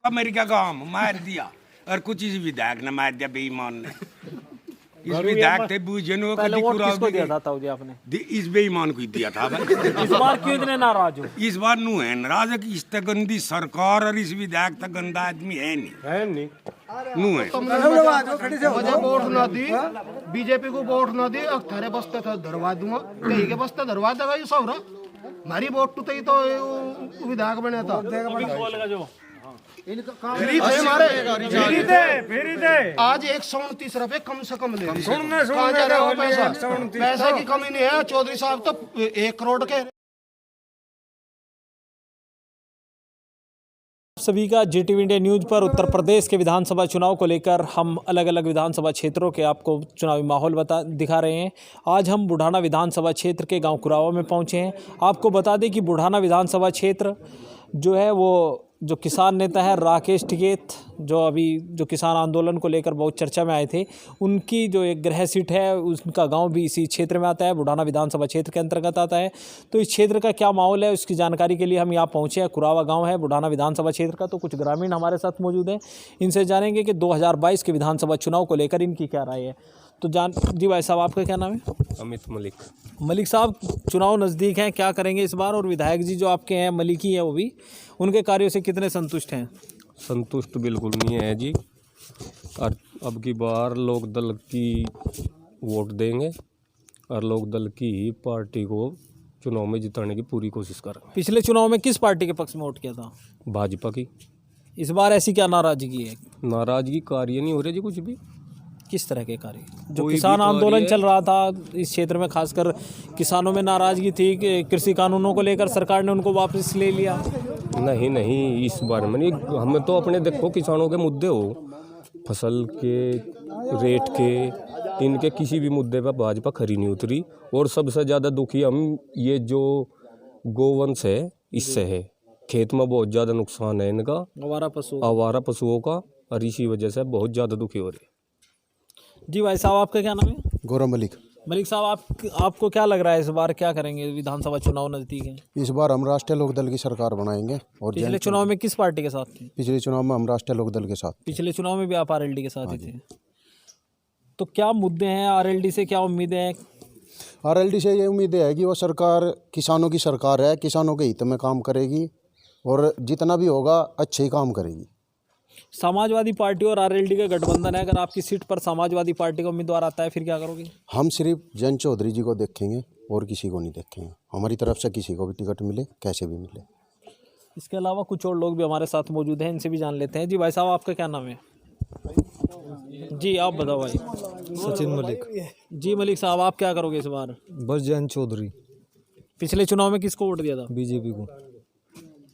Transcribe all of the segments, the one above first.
America का आम मार दिया और कुछ इस विधायक ने मार दिया बेईमान ने। इस विधायक थे बुझनो पहले वोट किसको दिया था ताऊ जी आपने? इस बेईमान को ही दिया था भाई। इस बार क्यों इतने नाराज हो? इस बार नू है नाराज है कि इस तक गंदी सरकार और इस विधायक तक गंदा आदमी है नहीं नू है। मुझे वोट ना दी, बीजेपी को वोट ना दी, थारे बस्ते था धरवा दूंगा, कहीं के बस्ते धरवा देगा ये सौरा। हमारी वोट तो विधायक बने था। फ्री थे हमारे, फ्री थे। आज 129 रुपए कम से कम ले पैसे की कमी नहीं है। चौधरी साहब तो 1 करोड़ के। सभी का जीटीवी इंडिया न्यूज पर उत्तर प्रदेश के विधानसभा चुनाव को लेकर हम अलग अलग विधानसभा क्षेत्रों के आपको चुनावी माहौल दिखा रहे हैं। आज हम बुढ़ाना विधानसभा क्षेत्र के गांव कुरावा में पहुंचे हैं। आपको बता दें कि बुढ़ाना विधानसभा क्षेत्र जो है वो जो किसान नेता है राकेश टिकैत, जो अभी जो किसान आंदोलन को लेकर बहुत चर्चा में आए थे, उनकी जो एक गृह सीट है उनका गांव भी इसी क्षेत्र में आता है, बुढ़ाना विधानसभा क्षेत्र के अंतर्गत आता है। तो इस क्षेत्र का क्या माहौल है उसकी जानकारी के लिए हम यहाँ पहुँचे हैं। कुरावा गांव है बुढ़ाना विधानसभा क्षेत्र का। तो कुछ ग्रामीण हमारे साथ मौजूद हैं, इनसे जानेंगे कि 2022 के विधानसभा चुनाव को लेकर इनकी क्या राय है। तो जी भाई साहब, आपका क्या नाम है? अमित मलिक। मलिक साहब, चुनाव नज़दीक हैं, क्या करेंगे इस बार? और विधायक जी जो आपके हैं मलिकी है वो भी, उनके कार्यों से कितने संतुष्ट हैं? संतुष्ट बिल्कुल नहीं है जी। और अब की बार लोक दल की वोट देंगे और लोक दल की ही पार्टी को चुनाव में जिताने की पूरी कोशिश करेंगे। पिछले चुनाव में किस पार्टी के पक्ष में वोट किया था? भाजपा की। इस बार ऐसी क्या नाराजगी है? नाराजगी कार्य नहीं हो रहे जी कुछ भी। किस तरह के कार्य? जो किसान आंदोलन चल रहा था इस क्षेत्र में, खासकर किसानों में नाराजगी थी कि कृषि कानूनों को लेकर सरकार ने उनको वापस ले लिया। नहीं, इस बार में नहीं। हमें तो अपने देखो किसानों के मुद्दे हो, फसल के रेट के, इनके किसी भी मुद्दे पर भाजपा खरी नहीं उतरी। और सबसे ज़्यादा दुखी हम ये जो गोवंश है इससे है। खेत में बहुत ज़्यादा नुकसान है इनका, आवारा पशुओं का, और इसी वजह से बहुत ज़्यादा दुखी हो रहे। जी भाई साहब, आपका क्या नाम है? गौरव मलिक। मलिक साहब, आपको क्या लग रहा है इस बार क्या करेंगे? विधानसभा चुनाव नजदीक है, इस बार हम राष्ट्रीय लोकदल की सरकार बनाएंगे। और पिछले चुनाव में किस पार्टी के साथ थे? पिछले चुनाव में हम राष्ट्रीय लोकदल के साथ। पिछले चुनाव में भी आप आरएलडी के साथ ही थे। तो क्या मुद्दे हैं आरएलडी से, क्या उम्मीदें हैं? आरएलडी से ये उम्मीद है कि वो सरकार किसानों की सरकार है, किसानों के हित में काम करेगी और जितना भी होगा अच्छे ही काम करेगी। समाजवादी पार्टी और आरएलडी का गठबंधन है, अगर आपकी सीट पर समाजवादी पार्टी का उम्मीदवार आता है फिर क्या करोगे? हम सिर्फ जयंत चौधरी जी को देखेंगे और किसी को नहीं देखेंगे। हमारी तरफ से किसी को भी टिकट मिले, कैसे भी मिले। इसके अलावा कुछ और लोग भी हमारे साथ मौजूद हैं, इनसे भी जान लेते हैं। जी भाई साहब, आपका क्या नाम है? जी आप बताओ भाई। सचिन मलिक। जी मलिक साहब, आप क्या करोगे इस बार? बस जयंत चौधरी। पिछले चुनाव में किसको वोट दिया था? बीजेपी को।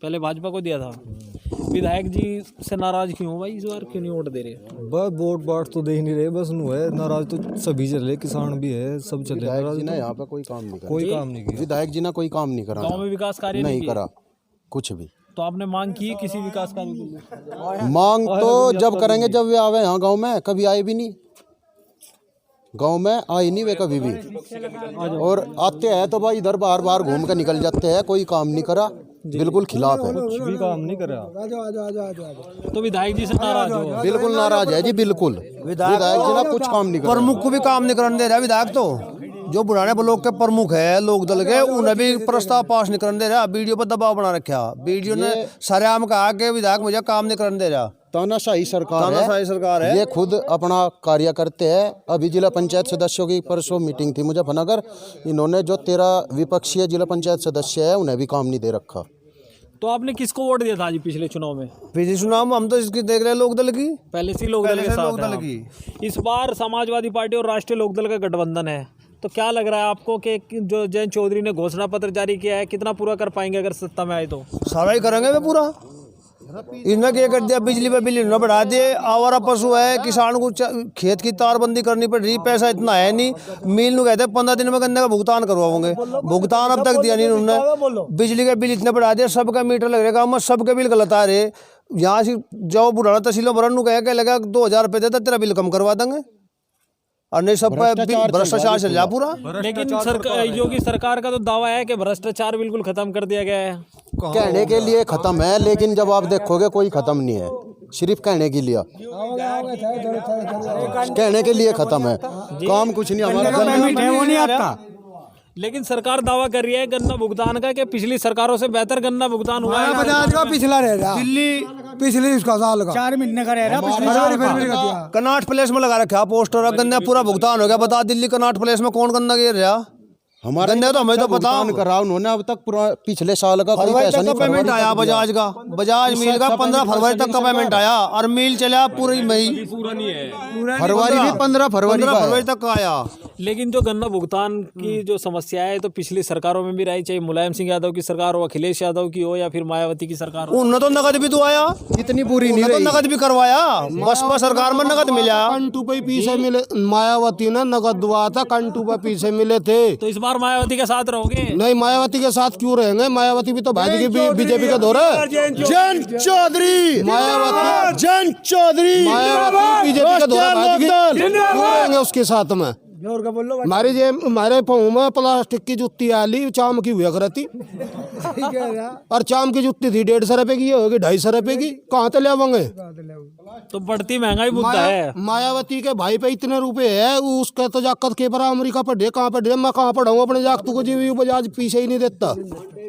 पहले भाजपा को दिया था। विधायक जी से नाराज क्यों हो भाई? इस बार क्यों नहीं वोट दे रहे? बस वोट बाट तो दे ही नहीं रहे, बस नु है नाराज तो सभी चले, किसान भी है, सब चले नाराज। यहाँ पे कोई काम नहीं करा, कोई काम नहीं किया विधायक जी ने कोई काम नहीं करा, गांव में विकास कार्य नहीं करा कुछ भी। तो आपने मांग की किसी विकास कार्य की? मांग तो जब करेंगे जब वे आवे यहाँ गाँव में, कभी आए भी नहीं। गांव में आए नहीं वे कभी भी, और आते हैं तो भाई इधर बाहर बाहर घूम कर निकल जाते हैं। कोई काम नहीं करा, बिल्कुल खिलाफ है, कुछ भी काम नहीं करा। तो विधायक जी से नाराज हो? बिल्कुल नाराज है जी, बिल्कुल। विधायक जी ने कुछ काम नहीं करा। प्रमुख को भी काम नहीं करने दे रहा विधायक। तो जो बुढ़ाने ब्लॉक के प्रमुख है लोक दल के, उन्हें भी प्रस्ताव पास नहीं करने दे रहा। वीडियो पर दबाव बना रखा। वीडियो ने सरेआम कहा कि विधायक मुझे काम नहीं करने दे रहा। तानाशाही सरकार है। ये खुद अपना कार्य करते हैं। अभी जिला पंचायत सदस्यों की परसों मीटिंग थी मुजफ्फरनगर, इन्होंने जो 13 विपक्षीय जिला पंचायत सदस्य है उन्हें भी काम नहीं दे रखा। तो आपने किसको वोट दिया था जी पिछले चुनाव में? पिछले चुनाव में हम तो इसकी देख रहे लोकदल की, पहले से लोकदल के साथ हैं आप। इस बार समाजवादी पार्टी और राष्ट्रीय लोकदल का गठबंधन है, तो क्या लग रहा है आपको कि जो जयंत चौधरी ने घोषणा पत्र जारी किया है कितना पूरा कर पाएंगे अगर सत्ता में आए? तो सारा ही करेंगे वे पूरा। इन्हें क्या कर दिया, बिजली पे बिल इन्होंने बढ़ा दिए। आवारा पशु है, किसान को खेत की तारबंदी करनी पड़ रही, पैसा इतना है नहीं। मिल नु कहते 15 दिन में गन्ने का भुगतान करवाओगे, भुगतान अब तक दिया नहीं उन्होंने। बिजली का बिल इतने बढ़ा दिया, सबका मीटर लग रहा है, सबके बिल गलत आ रहे। यहाँ से जाओ बुढ़ाना तहसीलों भरन कह के लगा 2000 रुपये देता तेरा बिल कम करवा देंगे। और नहीं सब भ्रष्टाचार चल रहा पूरा। लेकिन योगी सरकार का तो दावा है कि भ्रष्टाचार बिल्कुल खत्म कर दिया गया है। कहने के लिए खत्म है, लेकिन जब आप देखोगे कोई खत्म नहीं है, सिर्फ कहने के लिए, कहने के लिए खत्म है, काम कुछ नहीं हमारा। लेकिन सरकार दावा कर रही है गन्ना भुगतान का कि पिछली सरकारों से बेहतर गन्ना भुगतान हुआ है। बजाज का पिछला रह रहा, पिछली उसका साल का 4 महीने का रह रहा। कनाट प्लेस में लगा रखा पोस्टर, गन्ना पूरा भुगतान हो गया। बता दिल्ली कनाट प्लेस में कौन गन्ना गिर रहा? हमारे तो हमें तो पता करा उन्होंने, अब तक पिछले साल का कोई पैसा नहीं पेमेंट आया बजाज का। बजाज मिल का 15 फरवरी तक का पेमेंट आया और मिल चला पूरी मई, फरवरी भी 15 फरवरी तक का आया। लेकिन जो गन्ना भुगतान की जो समस्या है तो पिछली सरकारों में भी रही, चाहे मुलायम सिंह यादव की सरकार हो, अखिलेश यादव की हो या फिर मायावती की सरकार हो। उन्होंने तो नकद भी दुआया, इतनी पूरी नहीं तो नकद भी करवाया। बसपा सरकार में नकद मिला, कंटू पे पीछे मिले। मायावती ने नकद दुआ था, कंटू पे पीछे मिले थे। तो इस बार मायावती के साथ रहोगे? नहीं, मायावती के साथ क्यों रहेंगे? मायावती भी तो भाजपा की बीजेपी का दौर है। जन चौधरी मायावती, जन चौधरी मायावती बीजेपी का दौर है, भाजपा की क्यों रहेंगे उसके साथ में? हमारी हमारे पाँव में प्लास्टिक की जुत्ती आली चाम की हुआ करती, और चाम की जुत्ती थी 150 रुपए की, ये होगी 250 रुपए की। कहाँ से ले आवेंगे? तो बढ़ती महंगाई मुद्दा है। मायावती के भाई पे इतने रुपए है, उसका तो जाकत के पर अमेरिका पढ़े, कहाँ पढ़े? मैं कहाँ पढ़ाऊँ अपने जागतू को? जी बजाज पीछे ही नहीं देता,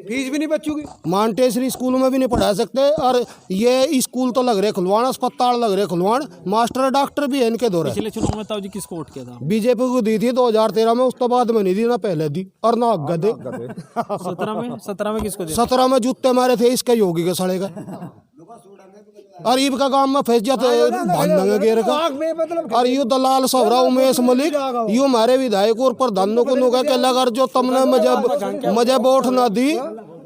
फीस भी नहीं बच्चों की। मांटेसरी स्कूल में भी नहीं पढ़ा सकते, और ये स्कूल तो लग रहे खुलवान, अस्पताल लग रहे खुलवान, मास्टर डॉक्टर भी है इनके दौर। पिछले चुनाव में ताऊ जी किसको वोट किया था? बीजेपी को दी थी 2013 में, उसके बाद में नहीं दी, ना पहले दी और ना आगे दे। 17 में किसको दिया? 17 में जूते मारे थे इसके योगी के सड़े का, और ईब का गांव में फंस जाते भांडंगे गेर का। और यू दलाल सवरा उमेश मलिक, यू हमारे विधायक और प्रधानों को नुका के लगा, जो तुमने मुझे वोट ना दी,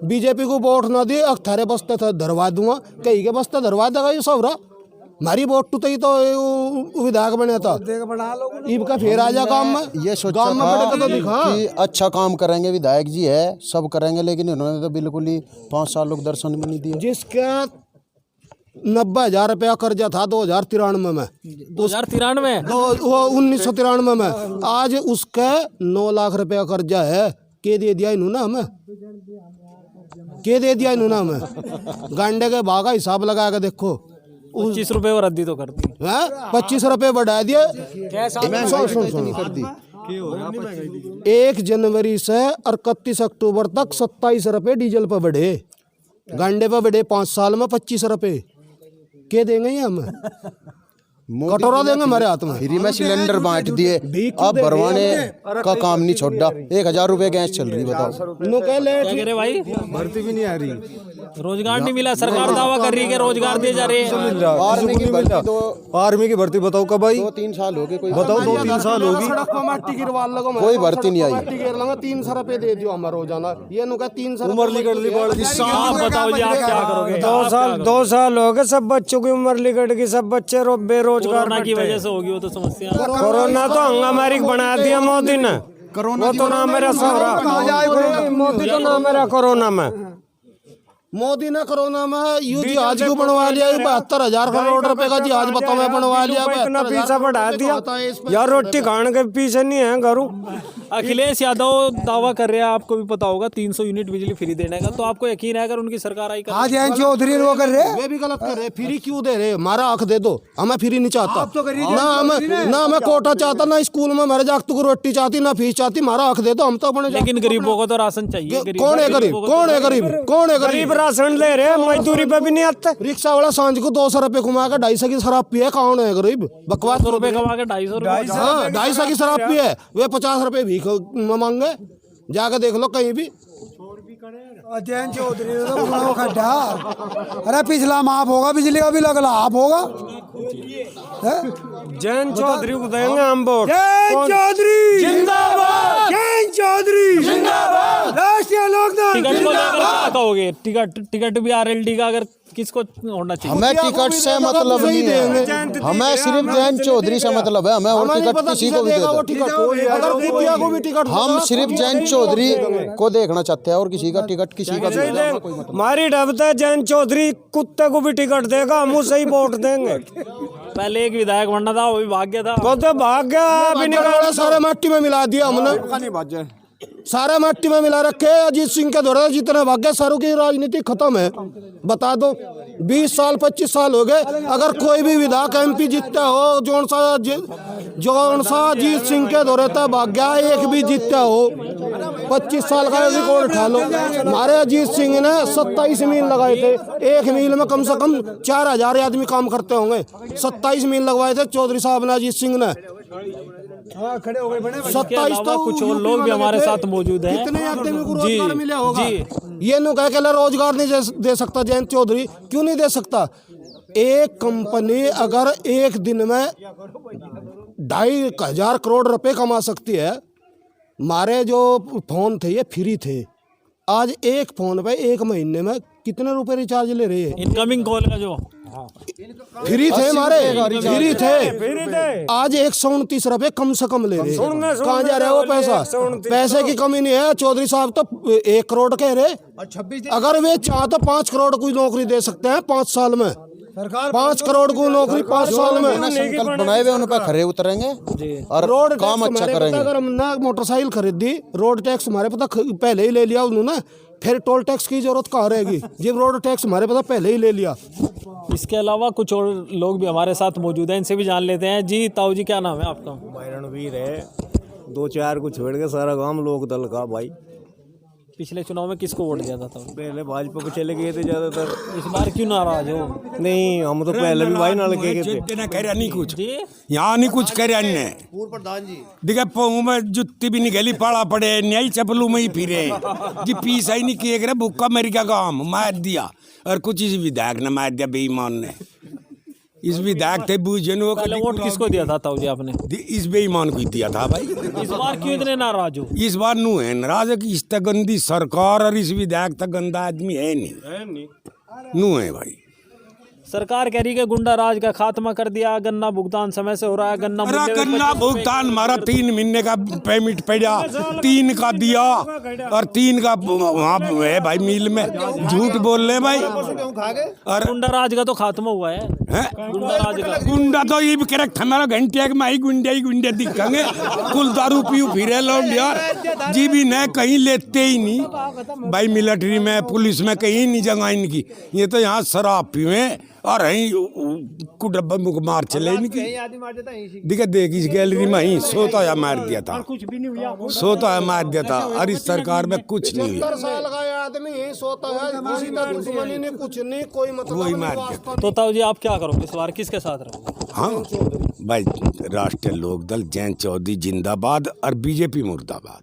बीजेपी को वोट ना दी, अखतारे बस्ते थे धरवा दूंगा, कहीं के बस्ते धरवा देगा ये सवरा। हमारी वोट तो विधायक बने था, ईब का फिर आजा काम में। ये सोचा था कि अच्छा काम करेंगे, विधायक जी है सब करेंगे, लेकिन इन्होंने तो बिल्कुल ही 5 साल लोग दर्शन भी नहीं दिए। जिसका 90,000 रुपया कर्जा था 2093 में, 2093 वो 1993 में, आज उसका 9 लाख रुपया कर्जा है। के दे दिया इन्होंने हमें? के दे दिया इन्होंने हमें? गांडे के भाव का हिसाब लगा के देखो, 25 रुपए और रद्दी तो कर दी है, 25 रुपए बढ़ा दिए। कर दी 1 जनवरी से 31 अक्टूबर तक 27 रुपए डीजल पर बढ़े, गांडे पर बढ़े 5 साल में 25 रुपए। के देंगे ये हम? कटोरा देंगे हमारे हाथ में। फ्री में सिलेंडर बांट दिए, अब भरवाने का काम नहीं छोड़ा। 1000 रुपए गैस चल रही, बताओ। क्या कह रहे भाई? भर्ती भी नहीं आ रही, रोजगार नहीं मिला, सरकार दावा कर रही है कि रोजगार दिए जा रहे हैं। आर्मी की भर्ती तो आर्मी की भर्ती बताओ कब आई? 2-3 साल हो गए, कोई बताओ 2-3 साल होगी, कोई भर्ती नहीं आई। 300 रुपए दे दियो हमारा रोजाना, ये नुका 300 उम्र निकल ली बढ़ गई। आप बताओ जी, आप क्या करोगे? 2 साल हो गए, सब बच्चों की उम्र लिकट गई, सब बच्चे बेरोजगार कोरोना की वजह से होगी वो तो समस्या। कोरोना तो हंगामारी बना दिया मोदी ने, वो तो ना मेरा सवरा, मोदी तो ना मेरा कोरोना में। मोदी ने कोरोना में यू जहाज को बनवा लिया, 72,000 करोड़ रुपए का जहाज बताओ मैं बनवा लिया। इतना पीछा बढ़ा दिया यार, रोटी खाने के पीछे नहीं है घरों। अखिलेश यादव दावा कर रहे हैं, आपको भी पता होगा 300 यूनिट बिजली फ्री देने का, तो आपको यकीन है अगर उनकी सरकार आई? आज चौधरी वो कर रहे, वे भी गलत कर रहे। फ्री क्यों दे रहे? हमारा हक दे दो, हमें फ्री नहीं चाहता ना हमें कोटा चाहता, ना स्कूल में हमारे जागतों को रोटी चाहती, ना फीस चाहती। हमारा हक दे दो, हम तो अपने। लेकिन गरीबों को तो राशन चाहिए। कौन है गरीब? कौन है गरीब? कौन है गरीब? राशन ले रहे, मजदूरी पे भी नहीं आते। रिक्शा वाला सांझ को 200 रुपए घुमा के 250 की शराब पिए, कौन है गरीब? बकवास। 200 रुपए कमा के 250 हाँ 250 की शराब पिए, वे 50 रुपए भीख मांगे। जाके देख लो कहीं भी। जैन चौधरी तो खड्डा, अरे पिछला माफ होगा, बिजली का बिल अगला आप होगा। जैन चौधरी को देंगे हम वोट। जैन चौधरी जिंदाबाद। जयंत चौधरी जिंदाबाद, राष्ट्रीय लोकदल टिकट को लेकर क्या कहोगे? टिकट भी आरएलडी का अगर किसको होना चाहिए? हमें टिकट से मतलब नहीं है, हमें सिर्फ जयंत चौधरी से मतलब है, हमें और टिकट किसी को भी दे दो। हम सिर्फ जयंत चौधरी को देखना चाहते हैं और किसी का टिकट किसी का भी नहीं। हमारी डबता है जयंत चौधरी कुत्ते को भी टिकट देगा, हम उसे ही वोट देंगे। पहले एक विधायक बनना था, वो भी भाग गया था। वो तो भाग गया, अभी निकाला। सारे मट्टी में मिला दिया हमने, सारा मट्टी में मिला रखे। अजीत सिंह के दौरान जितने भाग्य सारों की राजनीति खत्म है। बता दो 20 साल 25 साल हो गए, अगर कोई भी विधायक MP जीतता हो, जौन सा अजीत सिंह के दौरे तक भाग्य एक भी जीतता हो, 25 साल का रिकॉर्ड उठा लो। हमारे अजीत सिंह ने 27 मील लगाए थे, एक मील में कम से कम 4000 आदमी काम करते होंगे। 27 मील लगवाए थे चौधरी साहब ने, अजीत सिंह ने। 27 तो कुछ और लोग भी हमारे साथ मौजूद हैं। कितने आदमी को रोजगार मिला होगा? ये नु कह के रोजगार नहीं दे सकता जयंत चौधरी, क्यों नहीं दे सकता? एक कंपनी अगर एक दिन में 2,500 करोड़ रुपए कमा सकती है। हमारे जो फोन थे ये फ्री थे, आज एक फोन पे एक महीने में कितने रुपए रिचार्ज ले रहे हैं? इनकमिंग कॉल का जो फ्री थे हमारे, फ्री थे। आज 129 रुपए कम से कम ले रहे हैं। कहाँ जा रहे हैं वो पैसा? पैसे की कमी नहीं है। चौधरी साहब तो 1 करोड़ कह रहे, अगर वे चाह तो 5 करोड़ की नौकरी दे सकते हैं 5 साल में। 5 करोड़ की नौकरी 5 साल में। संकल्प बनाए हुए उन पर खरे उतरेंगे और रोड काम अच्छा करेंगे। अगर हमने मोटरसाइकिल खरीदी, रोड टैक्स हमारे पता पहले ही ले लिया उन्होंने, फिर टोल टैक्स की जरूरत कहाँ रहेगी जब रोड टैक्स हमारे पता पहले ही ले लिया। इसके अलावा कुछ और लोग भी हमारे साथ मौजूद हैं, इनसे भी जान लेते हैं। जी ताऊ जी, क्या नाम है आपका? रणवीर है, 2-4 को छोड़ के सारा काम लोक दल का। भाई पिछले चुनाव में किसको वोट दिया था? पहले भाजपा को चले गए थे ज्यादातर। इस बार क्यों नाराज हो? नहीं, हम तो पहले भी भाई नाल के थे। नहीं कुछ जी यहाँ नहीं कुछ करे ने प्रधान जी दिखे पाँव में जुत्ती भी नहीं गली पाड़ा पड़े, न्याय चपलू में ही फिरे जी। पीसा ही नहीं किए करे, भूखा मरी का काम मार दिया। और कुछ इस विधायक ने मार दिया बेईमान ने। इस विधायक थे बूझन वो पहले वोट किसको दिया था ताऊ जी आपने? इस बेईमान को दिया था भाई। इस बार क्यों इतने नाराज हो? इस बार नू है नाराज है कि इस तक गंदी सरकार और इस विधायक तक गंदा आदमी है नहीं नू है भाई। सरकार कह रही है गुंडा राज का खात्मा कर दिया, गन्ना भुगतान समय से हो रहा है। गन्ना भुगतान हमारा 3 महीने का पेमेंट पड़ा, 3 का दिया और 3 का वहाँ है भाई मिल में। झूठ बोल रहे भाई। और गुंडा राज का तो खात्मा हुआ है। गुंडा राज का गुंडा तो ये भी करेक्ट हमारा घंटे के माई गुंडे दिखेंगे। कुल दारू पीऊ फिरे लोग यार जी भी न कहीं लेते ही नहीं भाई। मिलिट्री में पुलिस में कहीं नहीं जगह इनकी। ये तो यहाँ शराब पीवे और को डब्बा मुख मार चले इनकी। दिखे देख इस गैलरी में ही सोता या मार दिया था, सोता या मार दिया था। और इस सरकार में कुछ नहीं हुआ। 70 साल का आदमी यही सोता है, किसी का दुश्मनी नहीं, कुछ नहीं, कोई मतलब वही मार दिया। तो ताऊ जी आप क्या करोगे इस बार, किसके साथ रहोगे? हाँ भाई, राष्ट्रीय लोकदल जयंत चौधरी जिंदाबाद और BJP मुर्दाबाद।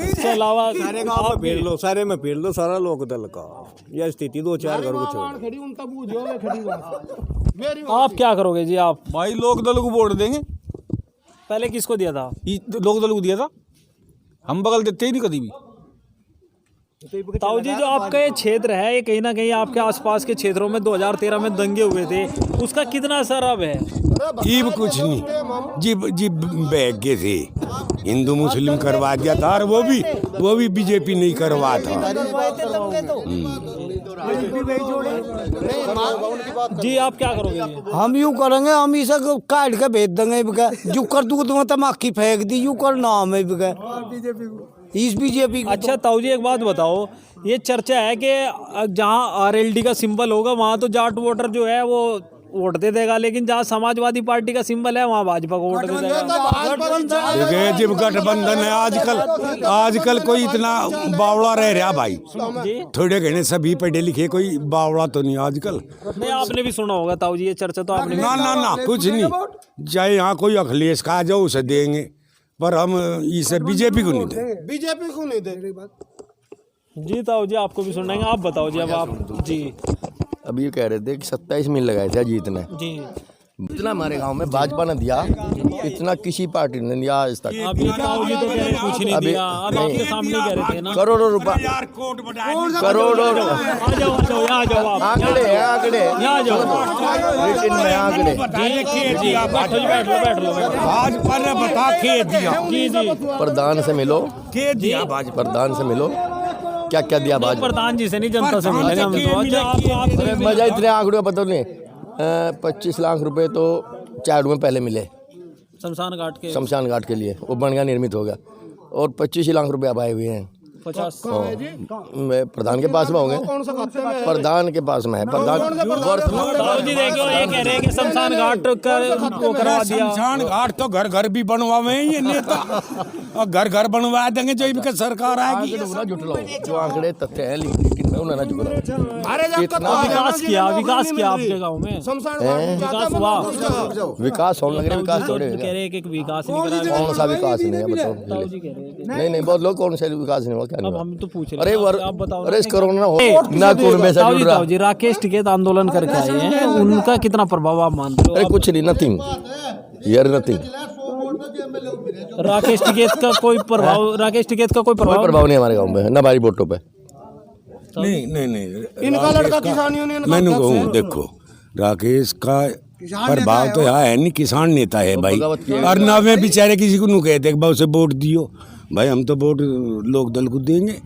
इसके अलावा आप फेर लो, सारे में फेर लो सारा लोक दल का। यह स्थिति 2-4 घर को छोड़। आप क्या करोगे जी? आप भाई लोक दल को वोट देंगे। पहले किसको दिया था? लोक दल को दिया था, हम बगल देते ही नहीं कभी भी। ताऊ जी, जो आपका ये क्षेत्र है, ये कहीं ना कहीं आपके आसपास के क्षेत्रों में 2013 में दंगे हुए थे, उसका कितना असर अब है? जीव कुछ नहीं, जीव बैग गए थे। हिंदू मुस्लिम करवा दिया था और वो भी BJP नहीं करवा था। जी आप क्या करोगे? हम यूं करेंगे, हम इसे काट के भेज देंगे। जो कर दूध में तमाकी फेंक दी, यूं कर नाम है इस BJP। अच्छा ताऊ जी, एक बात बताओ, ये चर्चा है कि जहाँ RLD का सिंबल होगा वहाँ तो जाट वोटर जो है वो वोट दे देगा, लेकिन जहाँ समाजवादी पार्टी का सिंबल है वहाँ भाजपा को वोट दे देगा। देखिए जब गठबंधन है आजकल कोई इतना बावड़ा रह रहा भाई। थोड़े घने सभी पढ़े लिखे, कोई बावड़ा तो नहीं आजकल। नहीं, आपने भी सुना होगा ताऊ जी ये चर्चा तो आपने। ना कुछ नहीं। चाहे यहाँ कोई अखिलेश खा जाओ उसे देंगे, पर हम इसे BJP को नहीं दें। BJP को नहीं दे। जी ताऊ जी आपको भी सुनाएंगे, आप बताओ जी। अब आप जी अब ये कह रहे थे कि 27 मील लगाए थे अजीत ने। जी इतना हमारे गांव में भाजपा ने दिया, इतना किसी पार्टी ने दिया आज तक। अभी ताऊ जी तो कह रहे कुछ नहीं दिया, अब आपके सामने कह रहे थे ना। करोड़ों रुपए, करोड़ों आ जाओ यहाँ जाओ आप, आंकड़े हैं, आंकड़े यहाँ जाओ रिटिन में आंकड़े। जी बैठ लो। भाजपा ने बता के दिया, जी प्रधान से मिलो, के दिया भाजपा। प्रधान से मिलो, क्या क्या दिया भाजपा। प्रधान जी से नहीं, जनता से मिलेगा हम तो। अरे मजा इतने आंकड़ों का पता नहीं। 25 लाख रुपए तो 4 में पहले मिले शमशान घाट के लिए, वो बन गया, निर्मित हो गया। और 25 लाख रुपए अब आए हुए हैं 50 मैं प्रधान के पास में होंगे, प्रधान के पास में है। प्रधान जी देखो ये कह रहे हैं कि शमशान घाट वो करवा दिया। शमशान घाट तो घर घर भी बनवावे हैं ये नेता, और घर घर बनवा देंगे जो इनकी सरकार आएगी। जुटलाओ जो आंकड़े तथ्य हैं, लेकिन मैं उन्हें जुटलाओ। इतना विकास किया आपके गांव में, विकास हुआ, विकास होने लगे, विकास थोड़े कह रहे हैं कि विकास नहीं करा। कौन सा विकास नहीं है बताओ। नहीं बहुत लोग कौन सा विकास नहीं हुआ, क्या नहीं अब हुआ। हम तो पूछ रहे अरे हैं, आप बताओ अरे इस कोरोना हो ना कुल में से जुड़ रहा। ताऊ जी राकेश टिकैत आंदोलन करके आए हैं, उनका कितना प्रभाव आप मानते हो? अरे कुछ नहीं, नथिंग यार, नथिंग। राकेश टिकैत का कोई प्रभाव कोई प्रभाव नहीं हमारे गांव में, ना हमारी वोटों पे। नहीं इनका लड़का किसान यूनियन का मैंने अध्यक्ष कहूँ है। देखो राकेश का प्रभाव तो यहाँ है नहीं, किसान नेता है भाई। और ना में बेचारे किसी को नहीं कहते भाई उसे वोट दियो, भाई हम तो वोट लोकदल को देंगे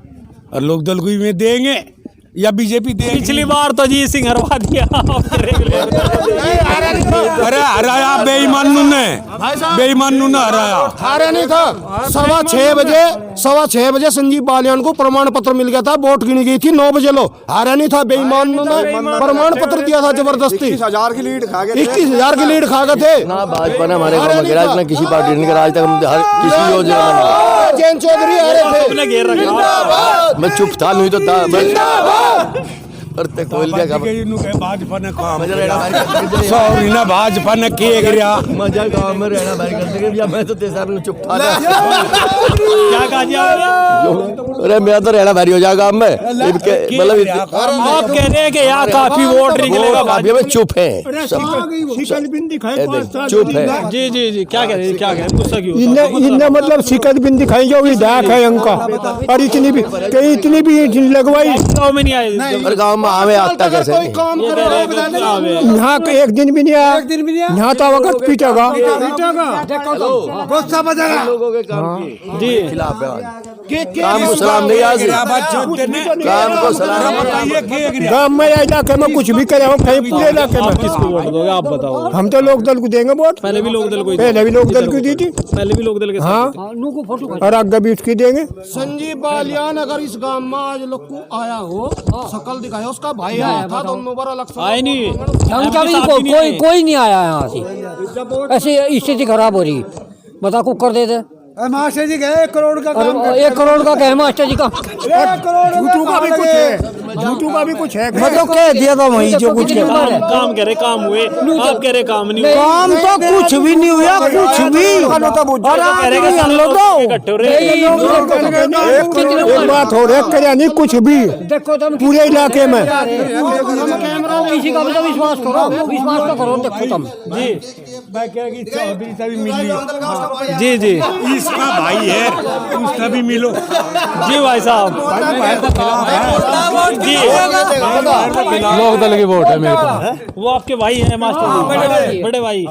और लोकदल को ही में देंगे या बीजेपी देंगे। पिछली बार तो जी सिंह हरवा दिया अरे हराया बेईमानू ने हराया। हारे नहीं था। 6:15 बजे संजीव बालियान को प्रमाण पत्र मिल गया था, वोट गिनी गई थी 9 बजे। लो हारे नहीं था, बेईमान ने प्रमाण पत्र दिया था जबरदस्ती। 21,000 की लीड खा गए थे। ना भाजपा ने हमारे गांव में गिरा, ना किसी पार्टी ने गिरा आज तक। हम किसी योजना में जैन चौधरी हारे थे। मैं चुप था, नहीं तो था करते खोल क्या भाजपा ने काम सॉरी ना, भाजपा ने किए गिरा मजा गांव में रहना भाई करते या मैं तो तेरे में चुप था। क्या कहा जी आपने? अरे मैं तो रहना भारी हो जाएगा गांव में, मतलब आप कह रहे हैं कि यहाँ काफी वोट निकलेगा, काफी में चुप है, चुप है। जी क्या कह रहे हैं गुस्सा क्यों? इनने मतलब शिकत बिन दिखाई जो विधायक है उनका, और इतनी भी लगवाई गाँव में नहीं आए, और गांव में आवे आता कैसे नहीं? यहाँ एक दिन भी नहीं आया, यहाँ तो वक्त पीटेगा। लोगों के काम जी खिलाफ है, काम को सलाम नहीं आज, काम को सलाम। गाँव में इलाके में कुछ भी करे हो, कहीं पूरे इलाके में किसको वोट दोगे आप बताओ? हम तो लोकदल को देंगे वोट। पहले भी लोकदल को दी थी, पहले भी लोकदल के हाँ, और आगे भी उसकी देंगे। संजीव बालियान अगर इस गांव में आज लोग को आया हो, शकल दिखाया, उसका भाई आया था, दोनों बार अलग आए नहीं, कोई नहीं आया यहाँ से। ऐसी स्थिति खराब हो रही, बता कुक कर देते। मास्टर जी गए 1 करोड़ का 1 करोड़ का कहे मास्टर जी का, 1 करोड़ झूठू का भी कुछ है, झूठू का भी कुछ है। मतलब कह दिया था वही जो कुछ काम करे, काम हुए, आप कह रहे काम नहीं हुए। काम तो कुछ भी नहीं हुआ, कुछ भी। एक बात हो रही है नहीं, कुछ भी देखो तुम पूरे इलाके में किसी का भी तो विश्वास करो, विश्वास तो करो। देखो तुम जी इसका भाई है, उसका भी मिलो जी भाई साहब जी। लोकदल की वोट है मेरे को। वो आपके भाई हैं मास्टर जी, बड़े भाई।